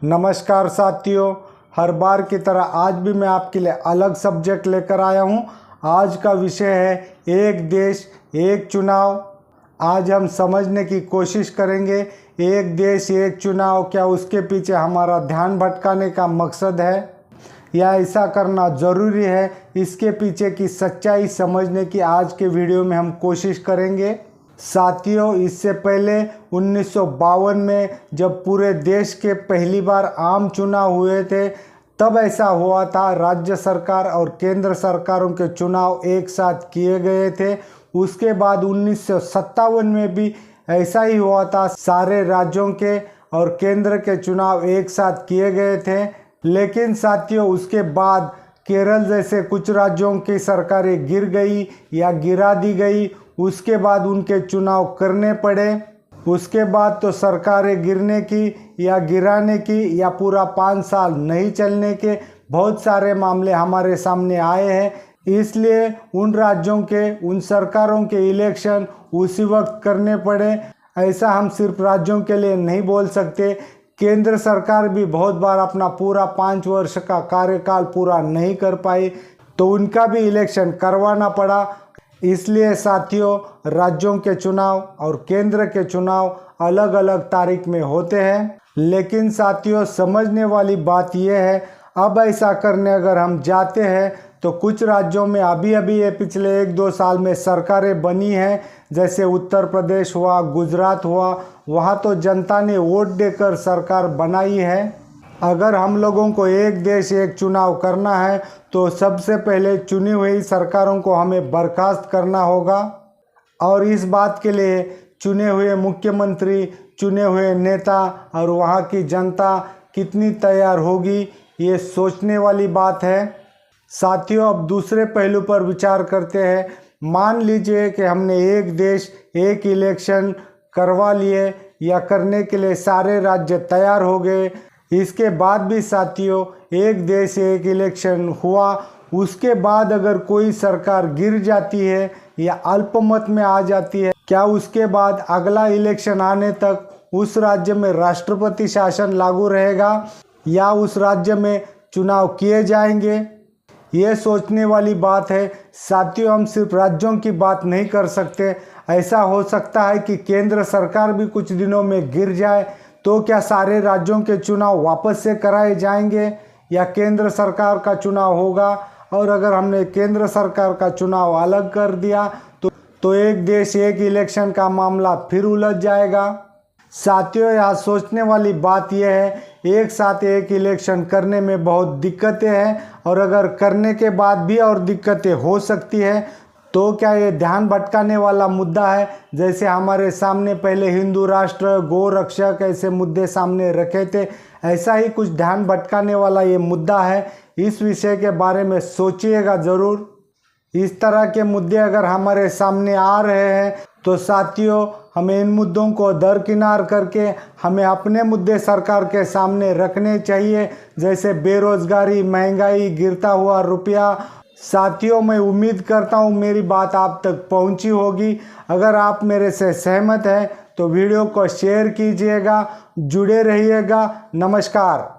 नमस्कार साथियों, हर बार की तरह आज भी मैं आपके लिए अलग सब्जेक्ट लेकर आया हूं। आज का विषय है एक देश एक चुनाव। आज हम समझने की कोशिश करेंगे एक देश एक चुनाव, क्या उसके पीछे हमारा ध्यान भटकाने का मकसद है या ऐसा करना ज़रूरी है। इसके पीछे की सच्चाई समझने की आज के वीडियो में हम कोशिश करेंगे। साथियों, इससे पहले 1952 में जब पूरे देश के पहली बार आम चुनाव हुए थे, तब ऐसा हुआ था। राज्य सरकार और केंद्र सरकारों के चुनाव एक साथ किए गए थे। उसके बाद 1957 में भी ऐसा ही हुआ था। सारे राज्यों के और केंद्र के चुनाव एक साथ किए गए थे। लेकिन साथियों, उसके बाद केरल जैसे कुछ राज्यों की सरकारें गिर गई या गिरा दी गई। उसके बाद उनके चुनाव करने पड़े। उसके बाद तो सरकारें गिरने की या गिराने की या पूरा 5 साल नहीं चलने के बहुत सारे मामले हमारे सामने आए हैं। इसलिए उन राज्यों के, उन सरकारों के इलेक्शन उसी वक्त करने पड़े। ऐसा हम सिर्फ राज्यों के लिए नहीं बोल सकते। केंद्र सरकार भी बहुत बार अपना पूरा 5 वर्ष का कार्यकाल पूरा नहीं कर पाई, तो उनका भी इलेक्शन करवाना पड़ा। इसलिए साथियों, राज्यों के चुनाव और केंद्र के चुनाव अलग अलग तारीख में होते हैं। लेकिन साथियों, समझने वाली बात यह है, अब ऐसा करने अगर हम जाते हैं तो कुछ राज्यों में अभी ये पिछले 1-2 साल में सरकारें बनी हैं। जैसे उत्तर प्रदेश हुआ, गुजरात हुआ, वहाँ तो जनता ने वोट देकर सरकार बनाई है। अगर हम लोगों को एक देश एक चुनाव करना है तो सबसे पहले चुनी हुई सरकारों को हमें बर्खास्त करना होगा। और इस बात के लिए चुने हुए मुख्यमंत्री, चुने हुए नेता और वहाँ की जनता कितनी तैयार होगी, ये सोचने वाली बात है। साथियों, अब दूसरे पहलू पर विचार करते हैं। मान लीजिए कि हमने एक देश एक इलेक्शन करवा लिए या करने के लिए सारे राज्य तैयार हो गए। इसके बाद भी साथियों, एक देश एक इलेक्शन हुआ, उसके बाद अगर कोई सरकार गिर जाती है या अल्पमत में आ जाती है, क्या उसके बाद अगला इलेक्शन आने तक उस राज्य में राष्ट्रपति शासन लागू रहेगा या उस राज्य में चुनाव किए जाएंगे? ये सोचने वाली बात है। साथियों, हम सिर्फ राज्यों की बात नहीं कर सकते। ऐसा हो सकता है कि केंद्र सरकार भी कुछ दिनों में गिर जाए, तो क्या सारे राज्यों के चुनाव वापस से कराए जाएंगे या केंद्र सरकार का चुनाव होगा? और अगर हमने केंद्र सरकार का चुनाव अलग कर दिया तो एक देश एक इलेक्शन का मामला फिर उलझ जाएगा। साथियों, यहाँ सोचने वाली बात यह है, एक साथ एक इलेक्शन करने में बहुत दिक्कतें हैं और अगर करने के बाद भी और दिक्कतें हो सकती है, तो क्या ये ध्यान भटकाने वाला मुद्दा है? जैसे हमारे सामने पहले हिंदू राष्ट्र, गौ रक्षक ऐसे मुद्दे सामने रखे थे, ऐसा ही कुछ ध्यान भटकाने वाला ये मुद्दा है। इस विषय के बारे में सोचिएगा ज़रूर। इस तरह के मुद्दे अगर हमारे सामने आ रहे हैं तो साथियों, हमें इन मुद्दों को दरकिनार करके हमें अपने मुद्दे सरकार के सामने रखने चाहिए। जैसे बेरोजगारी, महंगाई, गिरता हुआ रुपया। साथियों, मैं उम्मीद करता हूँ मेरी बात आप तक पहुँची होगी। अगर आप मेरे से सहमत हैं तो वीडियो को शेयर कीजिएगा। जुड़े रहिएगा। नमस्कार।